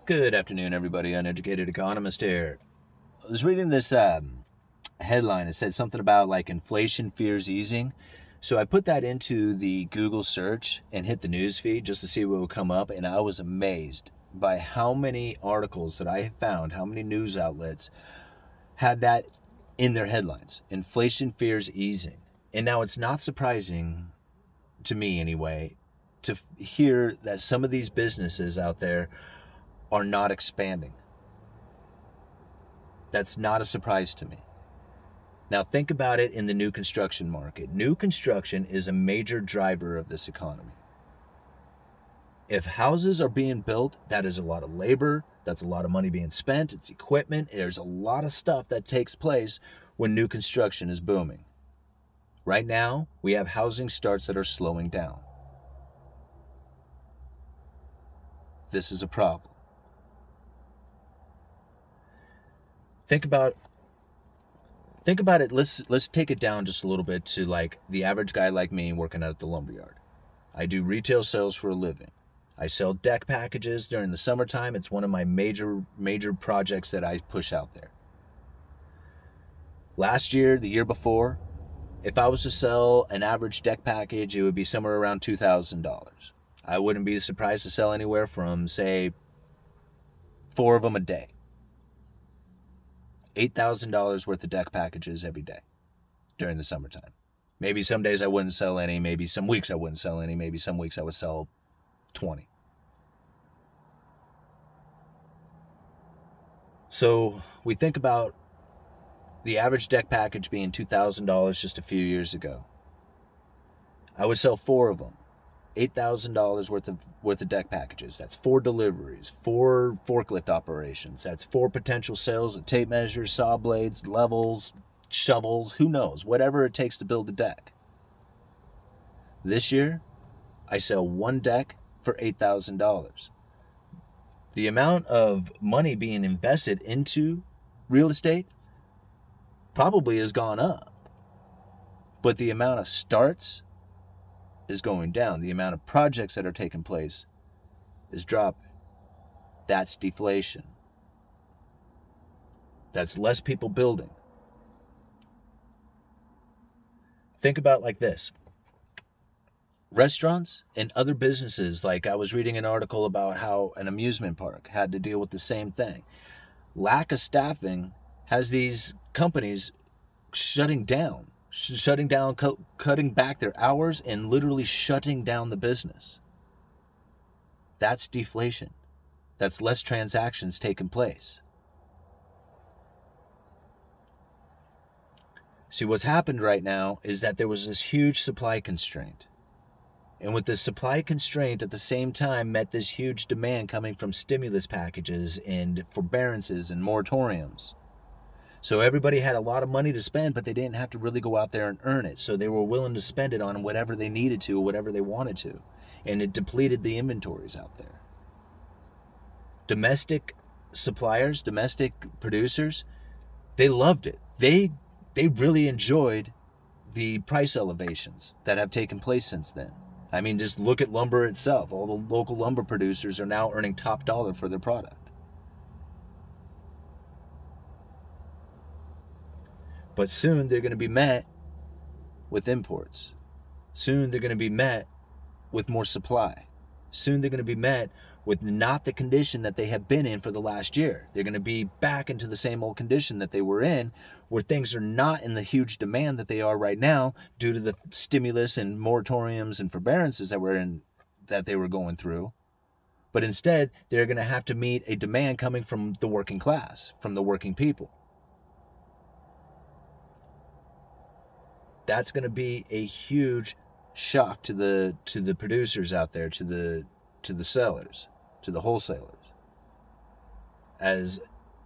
Good afternoon, everybody. Uneducated Economist here. I was reading this headline. It said something about like inflation fears easing. So I put that into the Google search and hit the news feed just to see what would come up. And I was amazed by how many articles that I found, how many news outlets had that in their headlines. Inflation fears easing. And now it's not surprising, to me anyway, to hear that some of these businesses out there are not expanding. That's not a surprise to me. Now think about it in the new construction market. New construction is a major driver of this economy. If houses are being built, that is a lot of labor, that's a lot of money being spent, it's equipment, there's a lot of stuff that takes place when new construction is booming. Right now, we have housing starts that are slowing down. This is a problem. Think about it. Let's take it down just a little bit to like the average guy like me working out at the lumberyard. I do retail sales for a living. I sell deck packages during the summertime. It's one of my major projects that I push out there. Last year, the year before, if I was to sell an average deck package, it would be somewhere around $2,000. I wouldn't be surprised to sell anywhere from, say, 4 of them a day. $8,000 worth of deck packages every day during the summertime. Maybe some days I wouldn't sell any. Maybe some weeks I wouldn't sell any. Maybe some weeks I would sell 20. So we think about the average deck package being $2,000 just a few years ago. I would sell 4 of them. $8,000 worth of deck packages. That's 4 deliveries, 4 forklift operations. That's 4 potential sales of tape measures, saw blades, levels, shovels, who knows, whatever it takes to build a deck. This year, I sell 1 deck for $8,000. The amount of money being invested into real estate probably has gone up, but the amount of starts is going down. The amount of projects that are taking place is dropping. That's deflation. That's less people building. Think about it like this. Restaurants and other businesses, like I was reading an article about how an amusement park had to deal with the same thing. Lack of staffing has these companies shutting down, cutting back their hours and literally shutting down the business. That's deflation. That's less transactions taking place. See, what's happened right now is that there was this huge supply constraint. And with this supply constraint at the same time met this huge demand coming from stimulus packages and forbearances and moratoriums. So everybody had a lot of money to spend, but they didn't have to really go out there and earn it. So they were willing to spend it on whatever they needed to, whatever they wanted to. And it depleted the inventories out there. Domestic suppliers, domestic producers, they loved it. They really enjoyed the price elevations that have taken place since then. I mean, just look at lumber itself. All the local lumber producers are now earning top dollar for their product. But soon they're going to be met with imports. Soon they're going to be met with more supply. Soon they're going to be met with not the condition that they have been in for the last year. They're going to be back into the same old condition that they were in, where things are not in the huge demand that they are right now due to the stimulus and moratoriums and forbearances that they were going through. But instead, they're going to have to meet a demand coming from the working class, from the working people. That's going to be a huge shock to the producers out there, to the sellers, to the wholesalers, as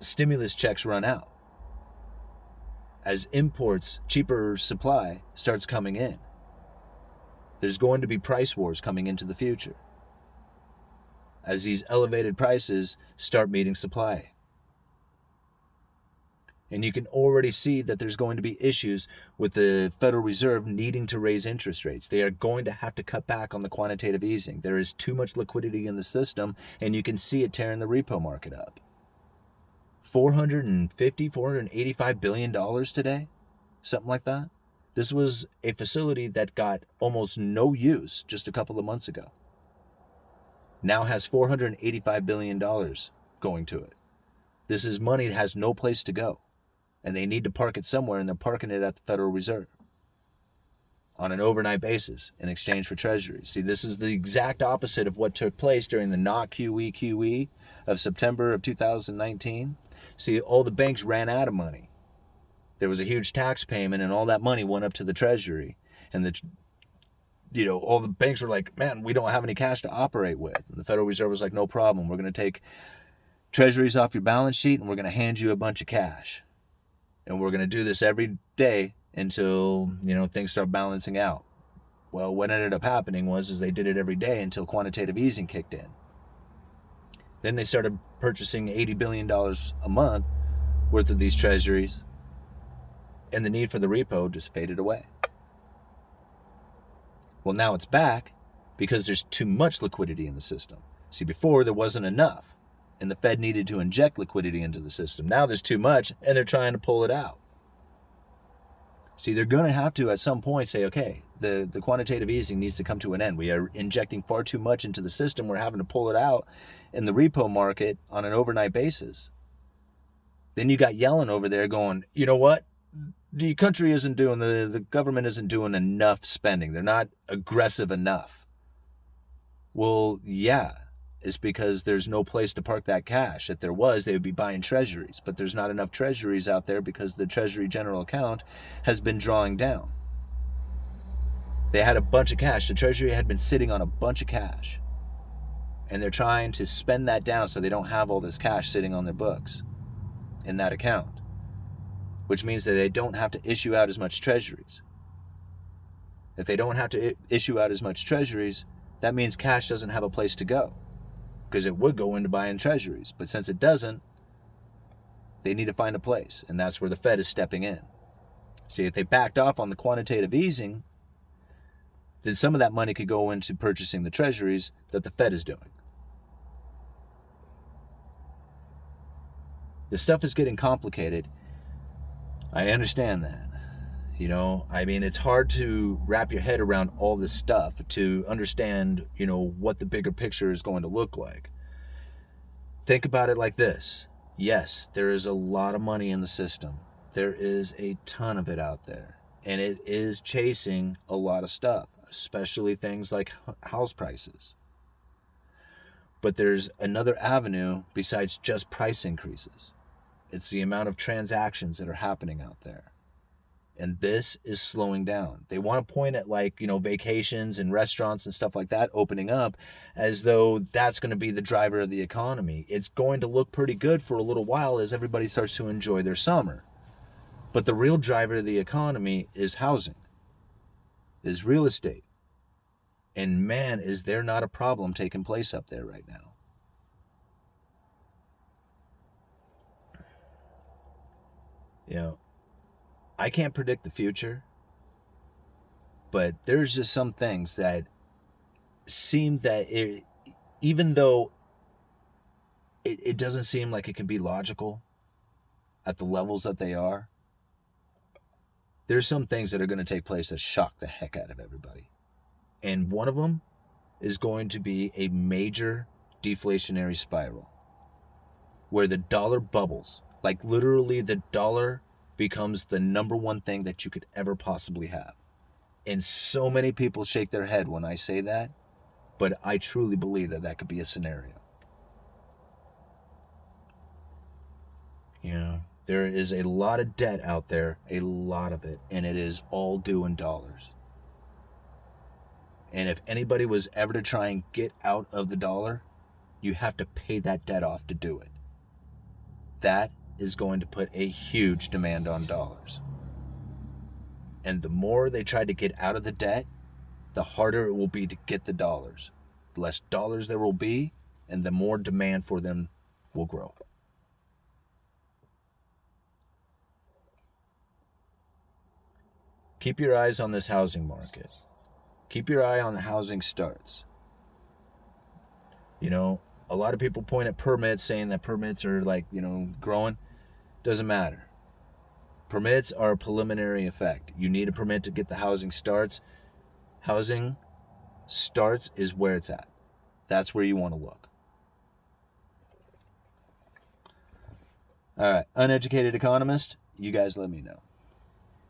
stimulus checks run out, as imports, cheaper supply starts coming in. There's going to be price wars coming into the future as these elevated prices start meeting supply. And you can already see that there's going to be issues with the Federal Reserve needing to raise interest rates. They are going to have to cut back on the quantitative easing. There is too much liquidity in the system, and you can see it tearing the repo market up. $485 billion today, something like that. This was a facility that got almost no use just a couple of months ago. Now has $485 billion going to it. This is money that has no place to go. And they need to park it somewhere, and they're parking it at the Federal Reserve on an overnight basis in exchange for treasuries. See, this is the exact opposite of what took place during the not QE of September of 2019. See, all the banks ran out of money. There was a huge tax payment, and all that money went up to the Treasury. And all the banks were like, man, we don't have any cash to operate with. And the Federal Reserve was like, no problem. We're going to take treasuries off your balance sheet, and we're going to hand you a bunch of cash. And we're going to do this every day until, things start balancing out. Well, what ended up happening was they did it every day until quantitative easing kicked in. Then they started purchasing $80 billion a month worth of these treasuries, and the need for the repo just faded away. Well, now it's back because there's too much liquidity in the system. See, before there wasn't enough, and the Fed needed to inject liquidity into the system. Now there's too much, and they're trying to pull it out. See, they're going to have to at some point say, okay, the quantitative easing needs to come to an end. We are injecting far too much into the system. We're having to pull it out in the repo market on an overnight basis. Then you got Yellen over there going, you know what? The country isn't doing, the government isn't doing enough spending. They're not aggressive enough. Well, yeah. Is because there's no place to park that cash. If there was, they would be buying treasuries. But there's not enough treasuries out there because the Treasury General Account has been drawing down. They had a bunch of cash. The Treasury had been sitting on a bunch of cash. And they're trying to spend that down so they don't have all this cash sitting on their books in that account. Which means that they don't have to issue out as much treasuries. If they don't have to issue out as much treasuries, that means cash doesn't have a place to go. Because it would go into buying treasuries. But since it doesn't, they need to find a place. And that's where the Fed is stepping in. See, if they backed off on the quantitative easing, then some of that money could go into purchasing the treasuries that the Fed is doing. The stuff is getting complicated. I understand that. It's hard to wrap your head around all this stuff to understand, what the bigger picture is going to look like. Think about it like this. Yes, there is a lot of money in the system. There is a ton of it out there. And it is chasing a lot of stuff, especially things like house prices. But there's another avenue besides just price increases. It's the amount of transactions that are happening out there. And this is slowing down. They want to point at vacations and restaurants and stuff like that opening up as though that's going to be the driver of the economy. It's going to look pretty good for a little while as everybody starts to enjoy their summer. But the real driver of the economy is housing, is real estate. And man, is there not a problem taking place up there right now. I can't predict the future, but there's just some things that seem that even though it doesn't seem like it can be logical at the levels that they are, there's some things that are going to take place that shock the heck out of everybody. And one of them is going to be a major deflationary spiral where the dollar bubbles, like literally the dollar becomes the number one thing that you could ever possibly have. And so many people shake their head when I say that, but I truly believe that could be a scenario. There is a lot of debt out there, a lot of it, and it is all due in dollars. And if anybody was ever to try and get out of the dollar, you have to pay that debt off to do it. That is going to put a huge demand on dollars. And the more they try to get out of the debt, the harder it will be to get the dollars. The less dollars there will be, and the more demand for them will grow. keep your eyes on this housing market. Keep your eye on the housing starts. You know, a lot of people point at permits saying that permits are like, growing. Doesn't matter. Permits are a preliminary effect. You need a permit to get the housing starts. Housing starts is where it's at. That's where you want to look. All right, uneducated economist, you guys let me know.